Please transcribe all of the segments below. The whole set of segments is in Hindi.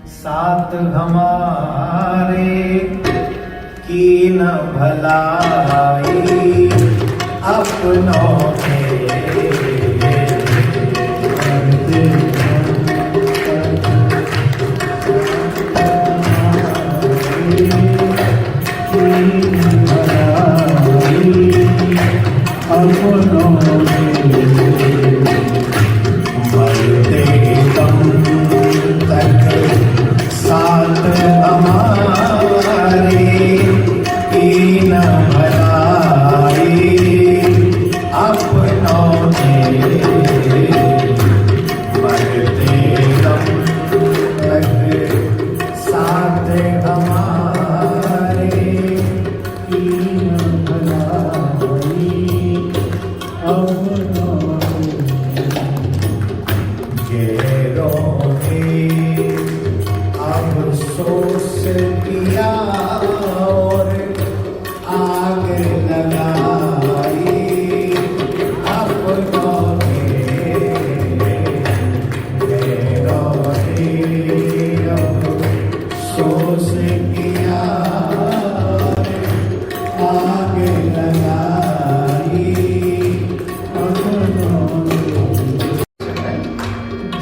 साथ हमारे की न भलाई अपनों के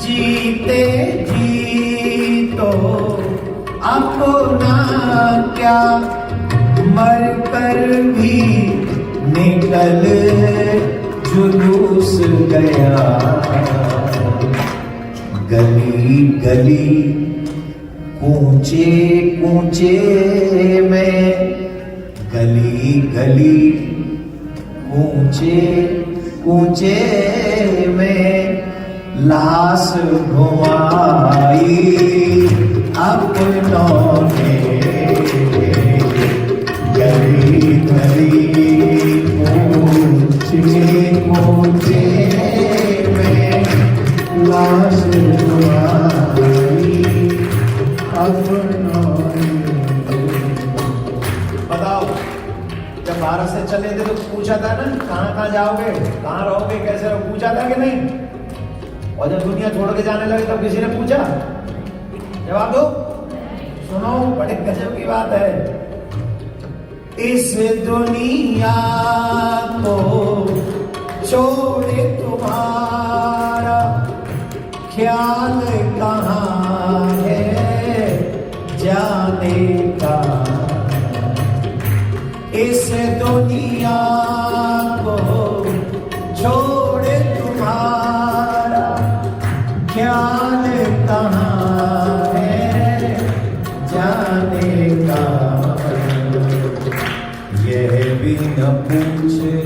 जीते जी तो अपना क्या, मर कर भी निकल जुलूस गया। गली गली कूचे कूचे में, गली गली कूचे कूचे में लाश घुमाई अपनों ने। गली गली कूचे कूचे में लाश घुमाई अपनों ने। बताओ, जब भारत से चले थे तो पूछा था ना कहाँ कहाँ जाओगे, कहाँ रहोगे, कैसे रहोगे, पूछा था कि नहीं? और जब दुनिया छोड़ के जाने लगे तब किसी ने पूछा? जवाब दो। सुनो, बड़े गजब की बात है। इस दुनिया को छोड़े तुम्हारा ख्याल कहाँ है जाने का। इस दुनिया को छोड़े तुम्हारा ख्याल कहाँ है जाने का। यह भी न पूछे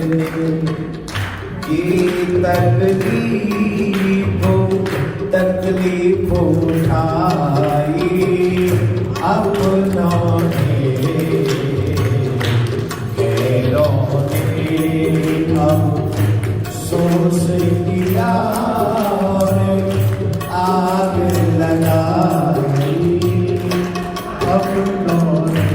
कि तकलीफ उठाई अपनों ने। गैरों ने अफसोस किया और आग लगाई अपनों ने।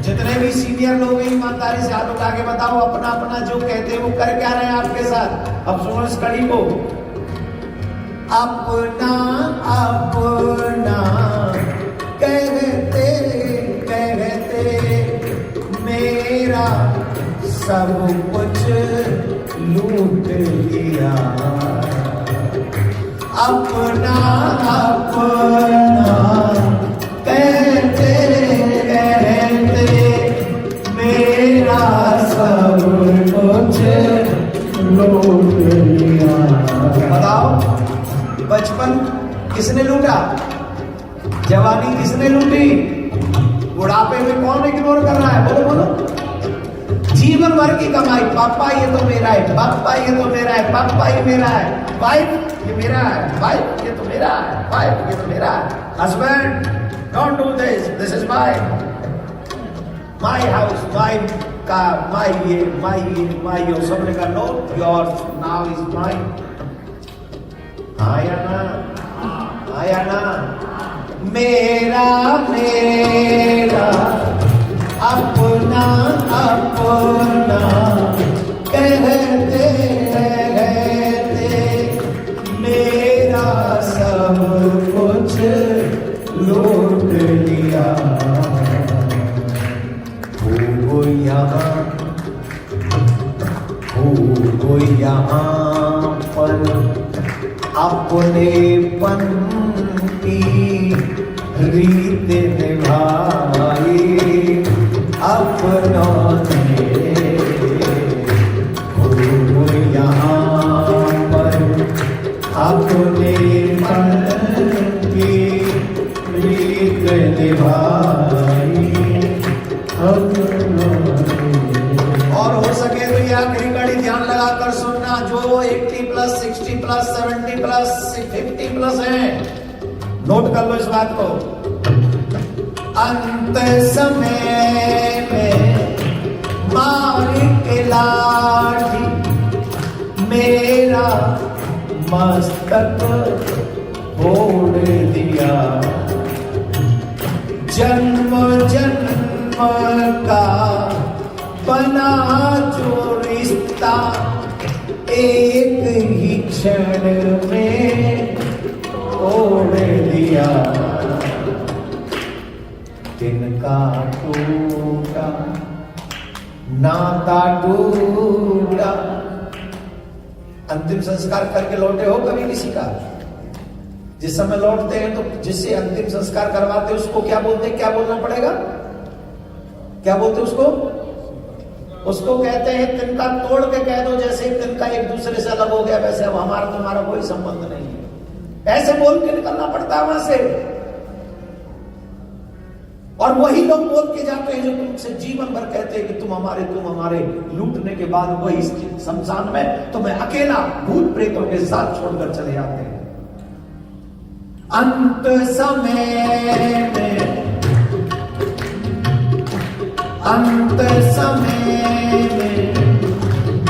जितने भी सीनियर लोग हैं ईमानदारी से हाथ उठा के बताओ, अपना अपना जो कहते हैं वो कर क्या रहे हैं आपके साथ? अब सुनो इस कड़ी को। अपना अपना कहते कहते मेरा सब कुछ लूट लिया। अपना अपना कहते कहते मेरा सब कुछ लूट लिया। बताओ, बचपन किसने लूटा? जवानी किसने लूटी? बुढ़ापे में कौन इग्नोर कर रहा है? बोलो बोलो। जीवन भर की कमाई, पापा ये तो मेरा है, पापा ये तो मेरा है, पापा ये मेरा है, वाइफ ये मेरा है, वाइफ ये तो मेरा है, वाइफ ये तो मेरा है। Husband, don't do this, this is my house, my car, my your. सबने कहा no, yours now is mine. आया ना, आया ना। मेरा मेरा अपना अपना कहते कहते मेरा सब कुछ लूट लिया। हो यहाँ पर अपनेपन की रीत निभाई अपनों ने। हो यहाँ पर अपनेपन की रीत निभाई अपनों ने। और हो सके तो ये आखिरी कड़ी ध्यान लगाकर सुनना, जो 80 प्लस 60 प्लस 70 प्लस 50 प्लस है, नोट कर लो इस बात को। अंत समय में मार के लाठी मेरा मस्तक फोड़ दिया। जन्म जन्म का बना जो रिश्ता एक ही क्षण में तोड़ दिया। तिनका टूटा नाता टूटा। अंतिम संस्कार करके लौटे हो कभी किसी का? जिस समय लौटते हैं तो जिससे अंतिम संस्कार करवाते हैं उसको क्या बोलते हैं? क्या बोलना पड़ेगा? क्या बोलते हैं उसको? उसको कहते हैं तिनका तोड़ के कह दो, जैसे तिनका एक दूसरे से अलग हो गया वैसे अब हमारा तुम्हारा कोई संबंध नहीं है। ऐसे बोल के निकलना पड़ता है वहां से। और वही लोग बोल के जाते हैं जो तुमसे जीवन भर कहते हैं कि तुम हमारे लूटने के बाद वही शमशान में तुम्हें अकेला भूत प्रेतों के साथ छोड़कर चले जाते हैं। अंत समय में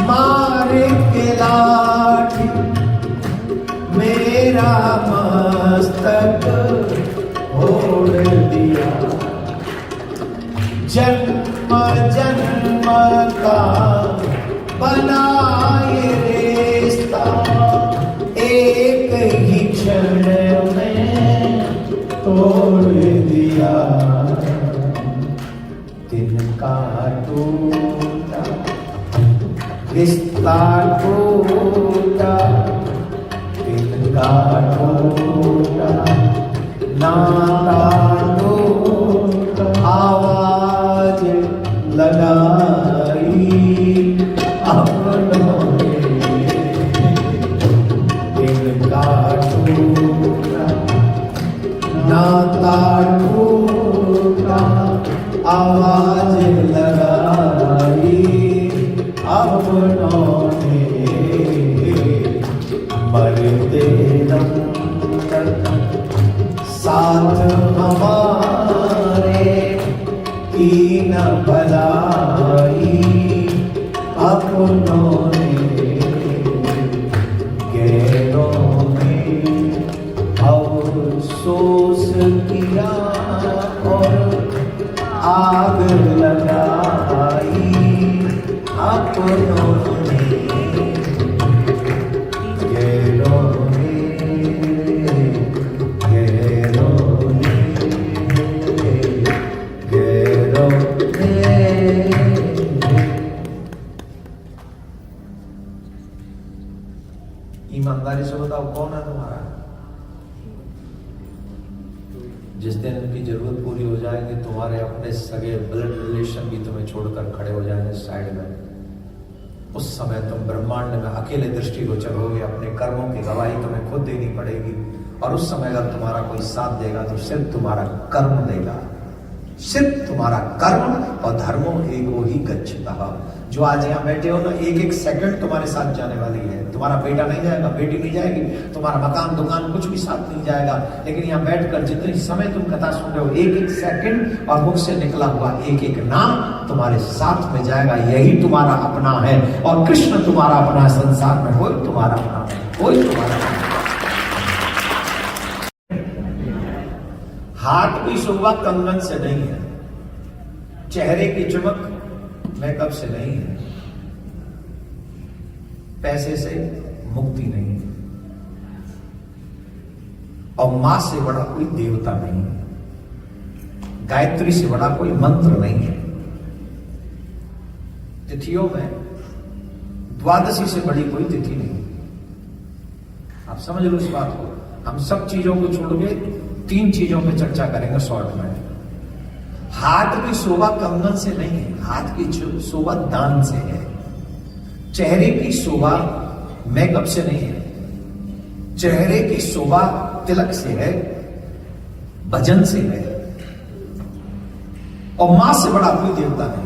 मार के लाठी मेरा मस्तक फोड़ दिया। जन्म जन्म का बनाए रिश्ता एक ही क्षण में तोड़ दिया। तिनका टूटा रिश्ता टूटा, तिनका टूटा नाता टूटा। आवाज लगाई अपनों ने। तिनका टूटा नाता टूटा। आवाज लगाई अपनों ने। मरते दम तक साथ हमारे की न भलाई अपनों ने। गैरों ने अफसोस किया और आग लगाई अपनों ने। गैरों ईमानदारी से बताओ कौन है तुम्हारा? जिस दिन उनकी जरूरत पूरी हो जाएगी तुम्हारे अपने सगे ब्लड रिलेशन भी तुम्हें छोड़कर खड़े हो जाएंगे साइड में। उस समय तुम ब्रह्मांड में अकेले दृष्टिगोचर होगे। अपने कर्मों की गवाही तुम्हें खुद देनी पड़ेगी। और उस समय अगर तुम्हारा कोई साथ देगा तो सिर्फ तुम्हारा कर्म देगा। सिर्फ तुम्हारा कर्म और धर्मो एको ही गच्छतः। जो आज यहाँ बैठे हो ना, एक एक सेकंड तुम्हारे साथ जाने वाली है। तुम्हारा बेटा नहीं जाएगा, बेटी नहीं जाएगी, तुम्हारा मकान दुकान कुछ भी साथ नहीं जाएगा। लेकिन यहाँ बैठकर जितने समय तुम कथा सुन रहे हो, एक एक सेकंड और मुख से निकला हुआ एक एक नाम तुम्हारे साथ में जाएगा। यही तुम्हारा अपना है। और कृष्ण तुम्हारा अपना है। संसार में कोई तुम्हारा अपना है, कोई तुम्हारा अपना। हाथ की शोभा कंगन से नहीं है, चेहरे की चमक मेकअप से नहीं है, पैसे से मुक्ति नहीं है, और मां से बड़ा कोई देवता नहीं है। गायत्री से बड़ा कोई मंत्र नहीं है। तिथियों में द्वादशी से बड़ी कोई तिथि नहीं। आप समझ लो इस बात को। हम सब चीजों को छोड़ के 3 चीजों पे चर्चा करेंगे शॉर्ट में। हाथ की शोभा कंगन से नहीं है, हाथ की शोभा दान से है। चेहरे की शोभा मेकअप से नहीं है, चेहरे की शोभा तिलक से है, भजन से है। और मां से बड़ा कोई देवता नहीं।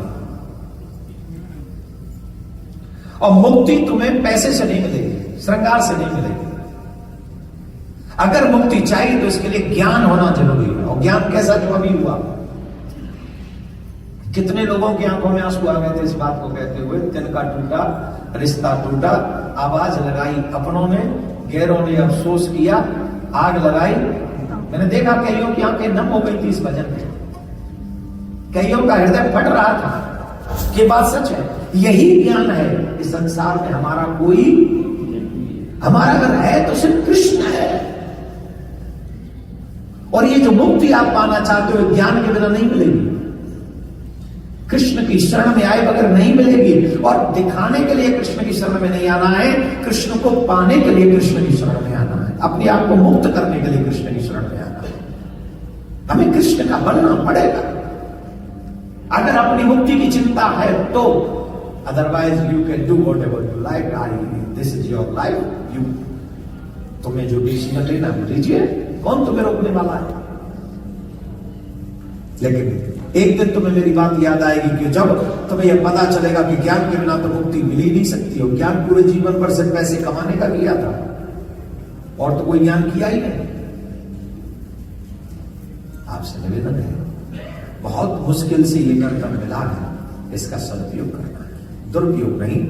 और मुक्ति तुम्हें पैसे से नहीं मिलेगी, श्रृंगार से नहीं मिलेगी। अगर मुक्ति चाहिए तो इसके लिए ज्ञान होना जरूरी है। और ज्ञान कैसा जो अभी हुआ, कितने लोगों की आंखों में आंसू आ गए थे इस बात को कहते हुए। तिनका टूटा, रिश्ता टूटा, आवाज लगाई अपनों ने, गैरों ने अफसोस किया, आग लगाई। मैंने देखा कईयों की आंखें नम हो गई थी इस भजन में, कईयों का हृदय फट रहा था। ये बात सच है। यही ज्ञान है इस संसार में हमारा कोई, हमारा अगर है तो सिर्फ कृष्ण है। और ये जो मुक्ति आप पाना चाहते हो ज्ञान के बिना नहीं मिलेगी, कृष्ण की शरण में आए बगैर नहीं मिलेगी। और दिखाने के लिए कृष्ण की शरण में नहीं आना है, कृष्ण को पाने के लिए कृष्ण की शरण में आना है, अपने आप को मुक्त करने के लिए कृष्ण की शरण में आना है। हमें कृष्ण का बनना पड़ेगा अगर अपनी मुक्ति की चिंता है तो। Otherwise you can do what ever you like, this is your life. You, तुम्हें जो डिसीजन लेना लीजिए, कौन तुम्हें रोकने वाला है। लेकिन एक दिन तुम्हें मेरी बात याद आएगी कि जब तुम्हें यह पता चलेगा कि ज्ञान के बिना तो मुक्ति मिल ही नहीं सकती। और ज्ञान पूरे जीवन पर सिर्फ पैसे कमाने का किया था, और तो कोई ज्ञान किया ही नहीं। आपसे निवेदन है, बहुत मुश्किल से ये कर्तव्य मिला है, इसका सदुपयोग करना है, दुरुपयोग नहीं।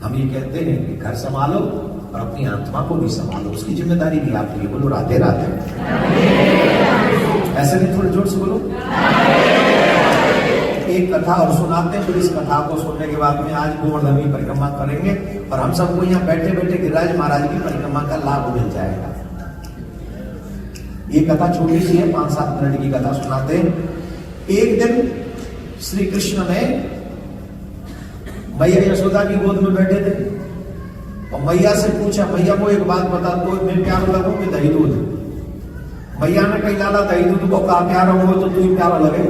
हम ये कहते हैं कि घर संभालो और अपनी आत्मा को भी संभालो, उसकी जिम्मेदारी भी आपकी है। बोलो राधे राधे। ऐसे नहीं, थोड़े जोर से बोलो। एक कथा और सुनाते हैं, फिर इस कथा को सुनने के बाद में आज गोवर्धन की परिक्रमा करेंगे और हम सबको यहाँ बैठे बैठे गिरिराज महाराज की परिक्रमा का लाभ मिल जाएगा। ये कथा छोटी सी है, 5-7 मिनट की कथा सुनाते हैं। एक दिन श्री कृष्ण ने मैया यशोदा की गोद में बैठे थे और मैया से पूछा, मैया को एक बात बता दो, मैं प्यारा लगूं कि दही दूध। मैया ने कही, लाला दही दूध को कहा प्यारा हो तो तू ही प्यारा लगे।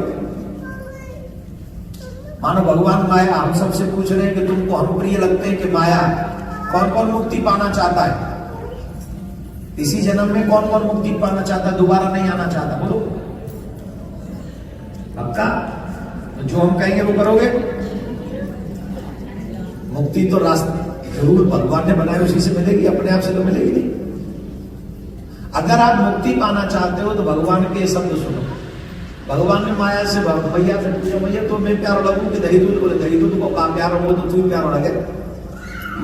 मानो भगवान माया हम सबसे पूछ रहे हैं कि तुमको हम प्रिय लगते हैं कि माया। कौन कौन मुक्ति पाना चाहता है इसी जन्म में? कौन कौन मुक्ति पाना चाहता है, दोबारा नहीं आना चाहता? बोलो पक्का? तो जो हम कहेंगे वो करोगे। मुक्ति तो रास्ता जरूर भगवान ने बनाए, उसी से मिलेगी, अपने आप से तो मिलेगी नहीं। अगर आप मुक्ति पाना चाहते हो तो भगवान के शब्द सुनो। भगवान ने माया से भैया से पूछा, भैया तो मैं प्यारा लगूं कि दही दूध? बोले दही दूध को कहा प्यारा हो तो तू प्यारा लगे।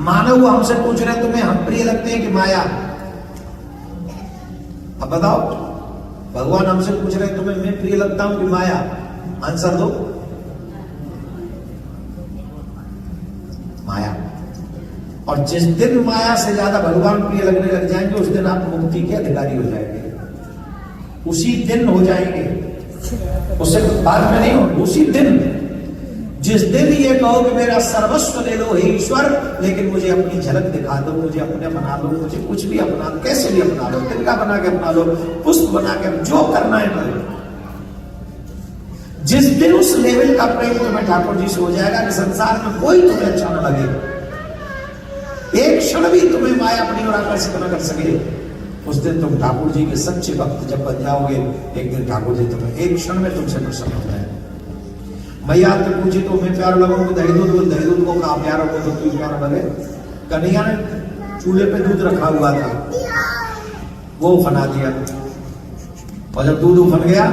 मानव हमसे पूछ रहे तुम्हें हम प्रिय लगते हैं कि माया? अब बताओ, भगवान हमसे पूछ रहे तुम्हें मैं प्रिय लगता हूं कि माया? आंसर दो। माया। और जिस दिन माया से ज्यादा भगवान प्रिय लगने लग जाएंगे उस दिन आप मुक्ति के अधिकारी हो जाएंगे, उसी दिन हो जाएंगे, उससे बाद में नहीं हो। उसी दिन, जिस दिन ये कहो कि मेरा सर्वस्व ले लो हे ईश्वर, लेकिन मुझे अपनी झलक दिखा दो, मुझे अपने बना लो, मुझे कुछ भी अपना लो, कैसे भी अपना लो, तिनका बना के अपना लो, पुष्प बना के, जो करना है करो। जिस दिन उस लेवल का प्रेम तुम्हें ठाकुर जी से हो जाएगा कि संसार में कोई तुम्हें अच्छा न लगे, एक क्षण भी तुम्हें माया अपनी ओर आकर्षित न कर सके, उस दिन तुम ठाकुर जी के सच्चे भक्त जब बन जाओगे, एक दिन ठाकुर जी तुम्हें एक क्षण में तुमसे प्रसन्न हो जाएगा। मैया तो पूछी तो मैं प्यार लगूंगी दही दूध? दही दूध को कहा प्यार हो तो तू प्यार लगे। कन्हैया ने चूल्हे पे दूध रखा हुआ था, वो उफना दिया, और जब दूध उफन गया,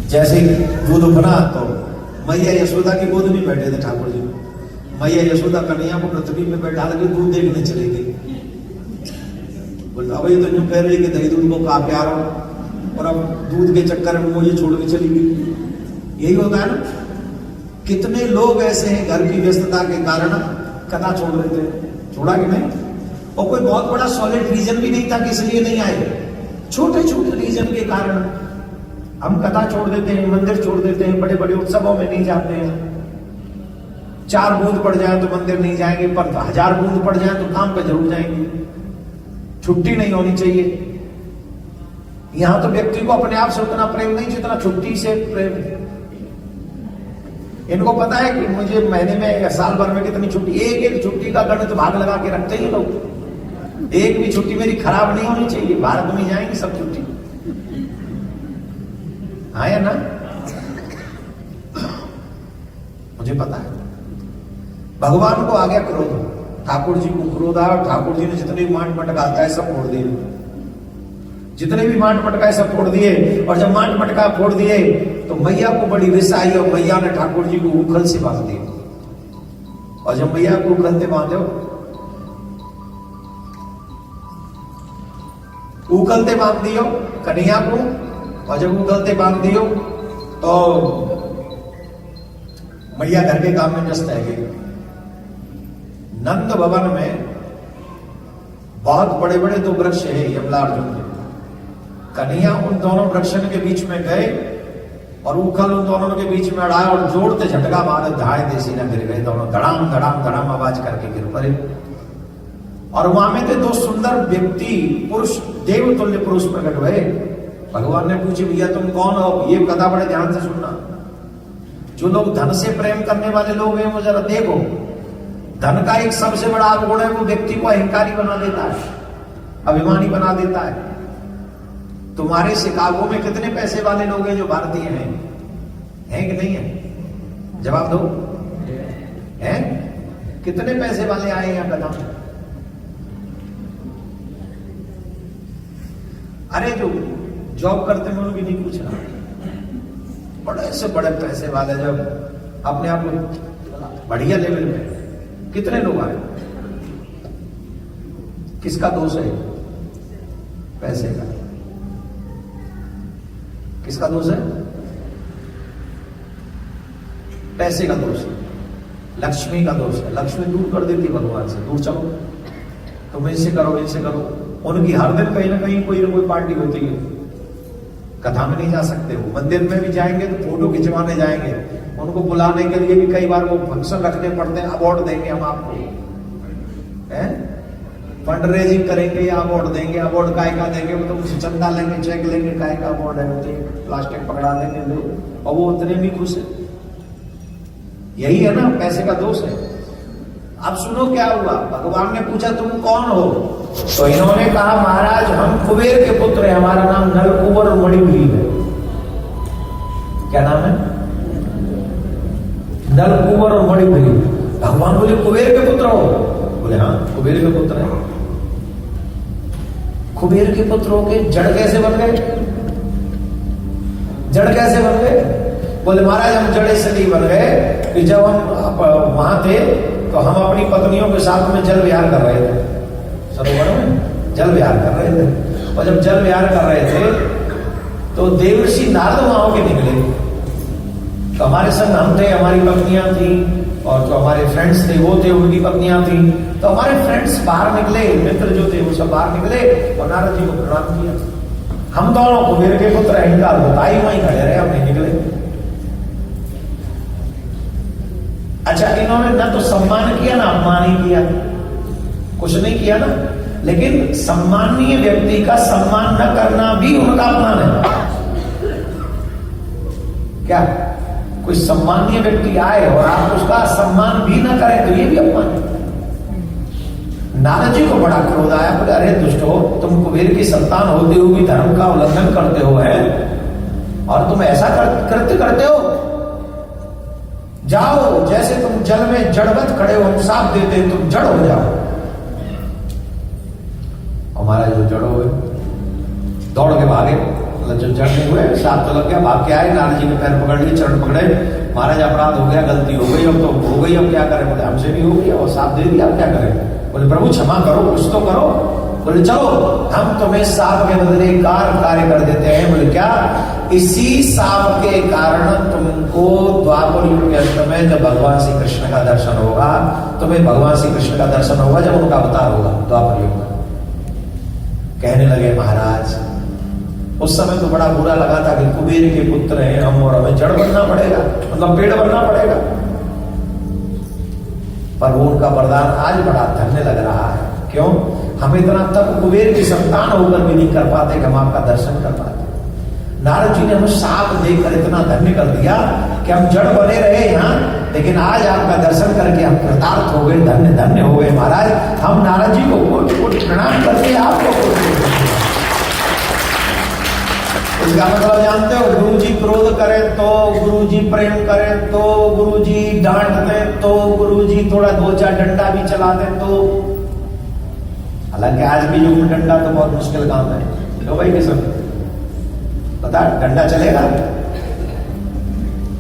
जैसे ही दूध उफना तो मैया यशोदा की गोद में बैठे थे ठाकुर जी। मैया यशोदा कन्हैया को पृथ्वी में बैठा लगे, दूध देखने चले गई। बोलता भाई तो यूं कह रही कि दही दूध को कहा प्यार हो, और अब दूध के चक्कर में मुझे छोड़ के चली गई। यही होता है ना, कितने लोग ऐसे हैं घर की व्यस्तता के कारण कथा छोड़ देते हैं, छोड़ा कि नहीं? और कोई बहुत बड़ा सॉलिड रीजन भी नहीं था कि इसलिए नहीं आए, छोटे छोटे रीजन के कारण हम कथा छोड़ देते हैं, मंदिर छोड़ देते हैं, बड़े बड़े उत्सवों में नहीं जाते हैं। 4 बूंद पड़ जाए तो मंदिर नहीं जाएंगे, पर 1000 बूंद पड़ जाए तो काम पे जरूर जाएंगे। छुट्टी नहीं होनी चाहिए। यहां तो व्यक्ति को अपने आप से उतना प्रेम नहीं जितना छुट्टी से प्रेम है। इनको पता है कि मुझे महीने में या साल भर में कितनी छुट्टी, एक एक छुट्टी का गणित भाग लगा के रखते हैं लोग। एक भी छुट्टी मेरी खराब नहीं होनी चाहिए। भारत में जाएंगे सब छुट्टी, हाँ या ना? मुझे पता है। भगवान को आ गया क्रोध, ठाकुर जी को क्रोध आया, ठाकुर जी ने जितने भी मांट मटका है सब फोड़ दिए। जितने भी मांट मटका सब फोड़ दिए। और जब मांट मटका फोड़ दिए तो मैया को बड़ी रिस आई और मैया ने ठाकुर जी को उखल से बांध दिया। और जब मैया को उखल से बांधे, उखलते बांध दियो कन्हैया को, और जब उखलते बांध दियो तो मैया घर के काम में व्यस्त रह गई। नंद भवन में बहुत बड़े बड़े 2 वृक्ष है, यमला अर्जुन के। कन्हैया उन दोनों वृक्षों के बीच में गए और उखल उन दोनों के बीच में अड़ाया और जोर से झटका मारे, धाए देसी न गिर गए दोनों, धड़ाम धड़ाम धड़ाम आवाज करके गिर पड़े। और वहां में थे 2 सुंदर व्यक्ति, पुरुष, देवतुल्य पुरुष प्रकट हुए। भगवान ने पूछे, भैया तुम कौन हो? ये कथा बड़े ध्यान से सुनना। जो लोग धन से प्रेम करने वाले लोग हैं वो जरा देखो, धन का एक सबसे बड़ा अवगुण है, वो व्यक्ति को अहंकारी बना देता है, अभिमानी बना देता है। तुम्हारे शिकागो में कितने पैसे वाले लोग हैं जो भारतीय हैं कि नहीं है? जवाब दो। हैं? कितने पैसे वाले आए यहां कथा में? अरे जो जॉब करते हैं उनकी नहीं पूछ रहा, बड़े से बड़े पैसे वाले जब अपने आप को बढ़िया लेवल में, कितने लोग आए? किसका दोष है? पैसे का। किसका दोष है? पैसे का दोष है, लक्ष्मी का दोष है। लक्ष्मी दूर कर देती भगवान से, दूर चलो, तुम इनसे करो, इनसे करो। उनकी हर दिन कहीं ना कहीं कोई ना कोई पार्टी होती है। कथा में नहीं जा सकते, वो मंदिर में भी जाएंगे तो फोटो खिंचवाने जाएंगे, उनको बुलाने के लिए भी कई बार वो फंक्शन रखने पड़ते हैं। अवार्ड देंगे हम आपको, फंड रेजिंग करेंगे या अवार्ड देंगे। अवार्ड काय का देंगे? वो तो कुछ चंदा लेंगे, चेक लेंगे, काय का अवार्ड है, वो प्लास्टिक पकड़ा देंगे लोग, और वो उतने भी खुश है। यही है ना, पैसे का दोष है। अब सुनो क्या हुआ। भगवान ने पूछा तुम कौन हो? तो इन्होंने कहा महाराज हम कुबेर के पुत्र हैं, हमारा नाम नलकुबर मणिग्रीव है। क्या नाम है? नलकुबर और मणिग्रीव। भगवान बोले कुबेर के पुत्र हो? बोले हाँ कुबेर के पुत्र है। कुबेर के पुत्र हो के जड़ कैसे बन गए? जड़ कैसे बन गए? बोले महाराज हम जड़ इसलिए बन गए कि जब हम वहां थे तो हम अपनी पत्नियों के साथ में जल विहार कर रहे थे, सरोवर में जल विहार कर रहे थे। और जब जल विहार कर रहे थे तो देवर्षि नारद वहां के निकले। तो हमारे संग हम थे, हमारी पत्नियां थी, और जो हमारे फ्रेंड्स थे वो थे, उनकी पत्नियां थी। तो हमारे फ्रेंड्स बाहर निकले, मित्र जो थे वो सब बाहर निकले और नारद जी को प्रणाम किया। हम दोनों कुबेर के पुत्र अहंकार बताई वहीं खड़े रहे, हम नहीं निकले। अच्छा इन्होंने ना तो सम्मान किया ना अपमान ही किया, कुछ नहीं किया ना। लेकिन सम्माननीय व्यक्ति का सम्मान न करना भी उनका अपमान है। क्या कोई सम्माननीय व्यक्ति आए और आप उसका सम्मान भी न करें तो ये भी अपमान है। नारद जी को बड़ा क्रोध आया, बोले अरे दुष्टो, तुम कुबेर की संतान होते हुए भी धर्म का उल्लंघन करते हो है, और तुम ऐसा कृत्य करते हो। जाओ, जैसे तुम जल में जड़वत खड़े हो, हम साथ देते हैं, तुम जड़ हो जाओ। हमारा जो जड़ हो गए, दौड़ के भागे, मतलब जो जड़ नहीं हुए, साथ तो लग गया, भाग के आए, नारद जी के पैर पकड़ लिए, चरण पकड़े, महाराज अपराध हो गया, गलती हो गई, अब तो हो गई, अब क्या करें? बोले हमसे भी हो गया और साथ दे दिया, अब क्या करें? बोले प्रभु क्षमा करो, कुछ तो करो। बोले चलो हम तुम्हें सांप के बदले कार्य कर देते हैं। बोले क्या? इसी सांप के कारण तुमको द्वापर युग के अंत में जब भगवान श्री कृष्ण का दर्शन होगा, तुम्हें भगवान श्री कृष्ण का दर्शन होगा जब उनका अवतार होगा द्वापर युग में। कहने लगे महाराज उस समय तो बड़ा बुरा लगा था कि कुबेर के पुत्र हैं हम और हमें जड़ बनना पड़ेगा, मतलब पेड़ बनना पड़ेगा। पर वो उनका वरदान आज बड़ा धन्य लग रहा है। क्यों? हम इतना तक कुबेर की संतान होकर भी नहीं कर पाते कि हम आपका दर्शन कर पाते। नारद जी ने हमें साप देकर इतना धन्य कर दिया कि हम जड़ बने रहे यहाँ, लेकिन आज आपका दर्शन करके हम कृतार्थ हो गए, धन्य धन्य हो गए महाराज। हम नारद जी को कोटि प्रणाम करते हैं, आपको इसका मतलब जानते हो, गुरु जी क्रोध करें तो, गुरु जी प्रेम करें तो, गुरु जी डांट दें तो, गुरु जी थोड़ा दो चार डंडा भी चला दें तो। हालांकि आज भी युग में डंडा तो बहुत मुश्किल काम है। लो भाई किसान पता डंडा चलेगा?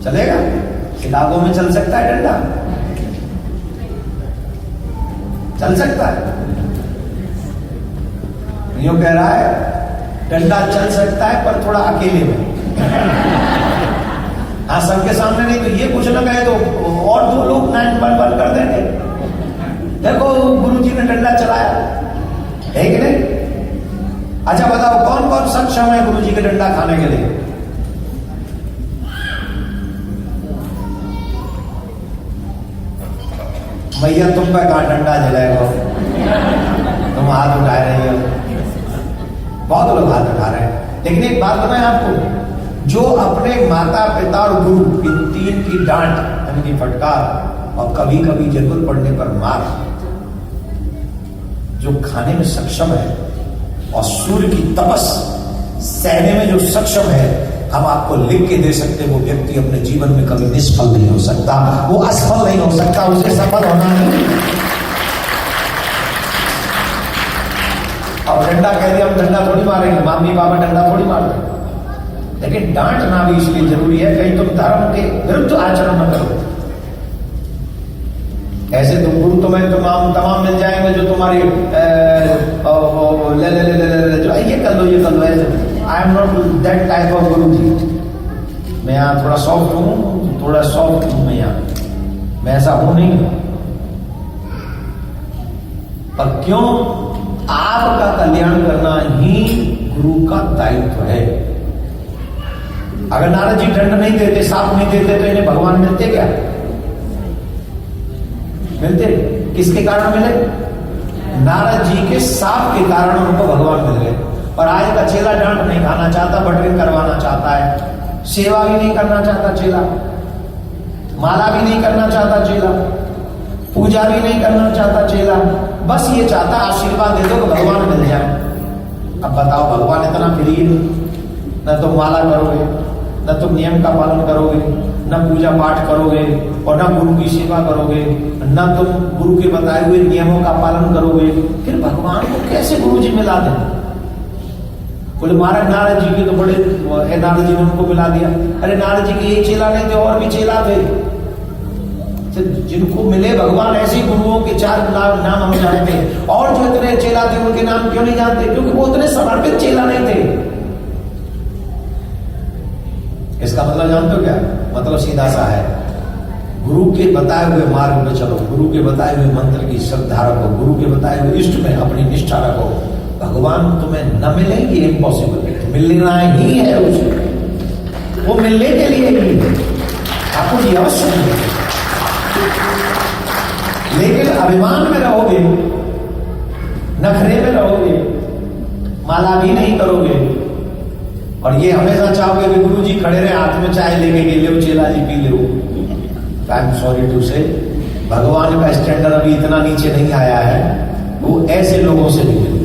चलेगा? इलाकों में चल सकता है डंडा? चल सकता है? यूं कह रहा है डंडा चल सकता है पर थोड़ा अकेले में। हाँ, सबके सामने नहीं तो ये कुछ ना कहे तो और दो लोग नाइन बन कर देंगे। देखो गुरु जी ने डंडा चलाया है कि नहीं? अच्छा बताओ कौन कौन सक्षम है गुरु जी के डंडा खाने के लिए? भैया तुम पे कहां डंडा जलाएगा? तुम हाथ उठा रही हो, बहुत लोग हाथ उठा रहे हैं। लेकिन एक बात बताएं आपको, जो अपने माता पिता और गुरु की तीन की डांट यानी कि फटकार और कभी कभी जरूरत पड़ने पर मार जो खाने में सक्षम है और सूर्य की तपस सहने में जो सक्षम है, हम आपको लिख के दे सकते। वो व्यक्ति अपने जीवन में कभी निष्फल नहीं हो सकता, वो असफल नहीं हो सकता, उसे सफल होना नहीं। अब डंडा कह दिया, हम डंडा थोड़ी मारेंगे, मम्मी पापा डंडा थोड़ी मार देंगे, लेकिन डांटना भी इसलिए जरूरी है कहीं तुम धर्म के विरुद्ध आचरण न करो। ऐसे तुम गुरु तुम्हें तमाम मिल जाएंगे जो तुम्हारी ले ले ले ले ले जो ये कर लो ये कर लो। I am not that type of guru ji. मैं यहाँ थोड़ा सॉफ्ट हूँ, थोड़ा सॉफ्ट हूँ मैं यहाँ, मैं ऐसा हूं नहीं। पर क्यों? आपका कल्याण करना ही गुरु का दायित्व है। अगर नारद जी दंड नहीं देते, साप नहीं देते, तो इन्हें भगवान मिलते क्या? मिलते? किसके कारण मिले? नारद जी के साप के कारण उनको भगवान मिल गए। और आज का चेला डांट नहीं खाना चाहता, बटरिंग करवाना चाहता है, सेवा भी नहीं करना चाहता चेला, माला भी नहीं करना चाहता चेला, पूजा भी नहीं करना चाहता चेला, बस ये चाहता आशीर्वाद दे दो कि भगवान मिल जाए। अब बताओ भगवान इतना प्रिय, न तुम माला करोगे, न तुम नियम का पालन करोगे, न पूजा पाठ करोगे, और न गुरु की सेवा करोगे, न तुम गुरु के बताए हुए नियमों का पालन करोगे, फिर भगवान को कैसे गुरु जी मिला दें? बोले महाराज नारद जी के तो बड़े, नारद जी ने उनको मिला दिया। अरे नारद जी के एक चेला नहीं थे, और भी चेला थे जिनको मिले भगवान। ऐसे गुरुओं के 4 नाम हम जानते हैं, और जो इतने चेला थे उनके नाम क्यों नहीं जानते? क्योंकि वो उतने समर्पित चेला नहीं थे। इसका मतलब जानते हो क्या? मतलब सीधा सा है, गुरु के बताए हुए मार्ग में चलो, गुरु के बताए हुए मंत्र की श्रद्धा रखो, गुरु के बताए हुए इष्ट में अपनी निष्ठा रखो। भगवान तुम्हें न मिले ये इम्पॉसिबल है, मिलना ही है उसे, वो मिलने के लिए ही है, आपको ये अवश्य है। लेकिन अभिमान में रहोगे, नखरे में रहोगे, माला भी नहीं करोगे, और ये हमेशा चाहोगे कि गुरु जी खड़े रहे हाथ में चाय लेके के ले चेला जी पी लो। I am sorry to say, भगवान का स्टैंडर्ड अभी इतना नीचे नहीं आया है, वो ऐसे लोगों से भी मिले।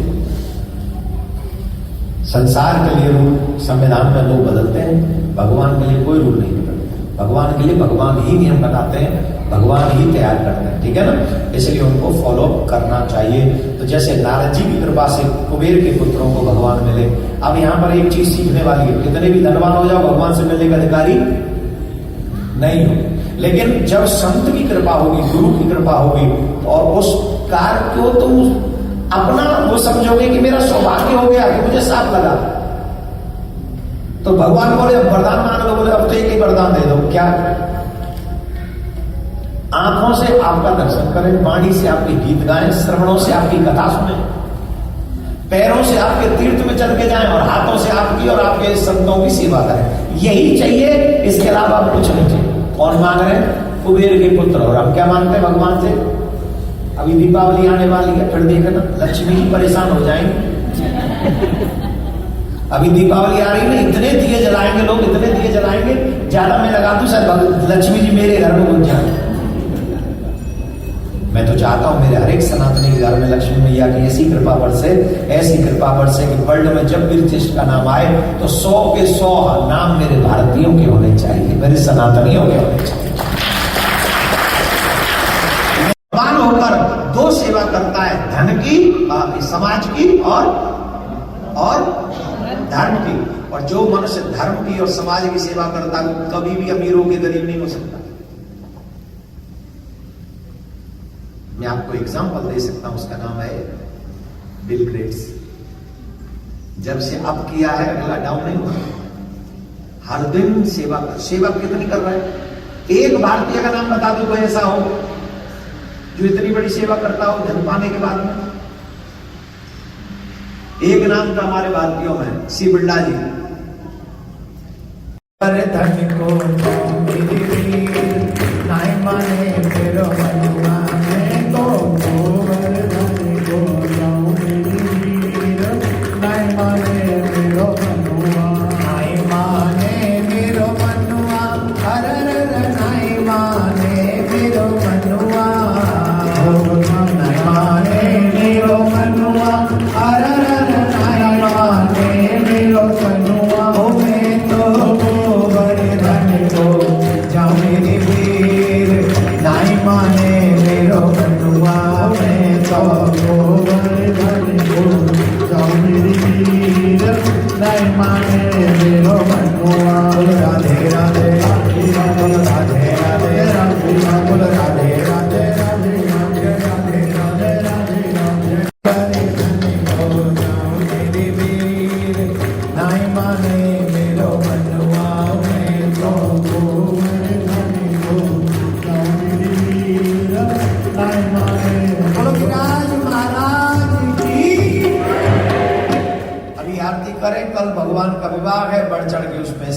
संसार के लिए रूल संविधान में लोग बदलते हैं, भगवान के लिए कोई रूल नहीं बदलते। भगवान के लिए भगवान ही नियम बनाते हैं, भगवान ही तैयार करते हैं, ठीक है ना? इसलिए उनको फॉलो करना चाहिए। तो जैसे नारद जी की कृपा से कुबेर के पुत्रों को भगवान मिले। अब यहाँ पर एक चीज सीखने वाली है, कितने भी धनवान हो जाओ, भगवान से मिलने का अधिकारी नहीं हो। लेकिन जब संत की कृपा होगी, गुरु की कृपा होगी, और उस कार्य को तुम अपना वो समझोगे कि मेरा सौभाग्य हो गया कि मुझे साफ लगा, तो भगवान बोले वरदान मांग लो। बोले अब तो एक ही वरदान दे दो। क्या? आंखों से आपका दर्शन करें, वाणी से आपके गीत गाएं, श्रवणों से आपकी कथा सुने, पैरों से आपके तीर्थ में चल के जाएं और हाथों से आपकी और आपके संतों की सेवा करें। यही चाहिए, इसके अलावा आप कुछ नहीं चाहिए। कौन मांग रहे हैं? कुबेर के पुत्र। और हम क्या मांगते हैं भगवान से? अभी दीपावली आने वाली है, फिर देखना लक्ष्मी जी परेशान हो जाएंगे। अभी दीपावली आ रही है, इतने दिए जलाएंगे लोग, इतने दिए जलाएंगे, ज्यादा मैं लगा दूं शायद लक्ष्मी जी मेरे घर में घुस जाए। मैं तो चाहता हूं मेरे हर एक सनातनी के घर में लक्ष्मी मैया की ऐसी कृपा बरसे, ऐसी कृपा बरसे कि वर्ल्ड में जब भी कृष्ण का नाम आए तो 100 के 100 नाम मेरे भारतीयों के होने चाहिए, मेरे सनातनियों के होने चाहिए। भगवान होकर दो सेवा करता है, धन की, समाज की और धर्म की। और जो मनुष्य धर्म की और समाज की सेवा करता है वो कभी भी अमीरों के गरीब नहीं हो सकता। मैं आपको एग्जांपल दे सकता हूं, उसका नाम है बिल गेट्स। जब से अप किया है अगला डाउन नहीं हुआ, हर दिन सेवा कितनी कर रहा है। एक भारतीय का नाम बता दो कोई ऐसा हो जो इतनी बड़ी सेवा करता हो धन पाने के बाद में। एक नाम था हमारे भारतीयों में, सी बिरला जी। अरे धन को नहीं माने तेरो मनुआ में तो गोबर धन को नहीं माने तेरो मनुआ, नहीं माने मेरो मनुआ, अरे नहीं माने मेरो मनुआ, नहीं माने मेरो मनुआ, अरे नहीं माने मेरो मनुआ। मैं तो गोबर धन को जाऊं मेरी वीर, नहीं माने मेरो मनुआ, मैं तो गोबर धन को जाऊं मेरी वीर, नहीं माने मेरो मनुआ। राधे राधे राधे राधे राधे राधे राधे राधे राधे राधे राधे राधे राधे मेरी वीर, नहीं माने मेरो मनुआ, मैं तो गोबर धन को जाऊं मेरी वीर, नहीं माने। बोलो गिरिराज महाराज की। अभी आरती करें, कल भगवान का विवाह है, बढ़ चढ़ के उसमें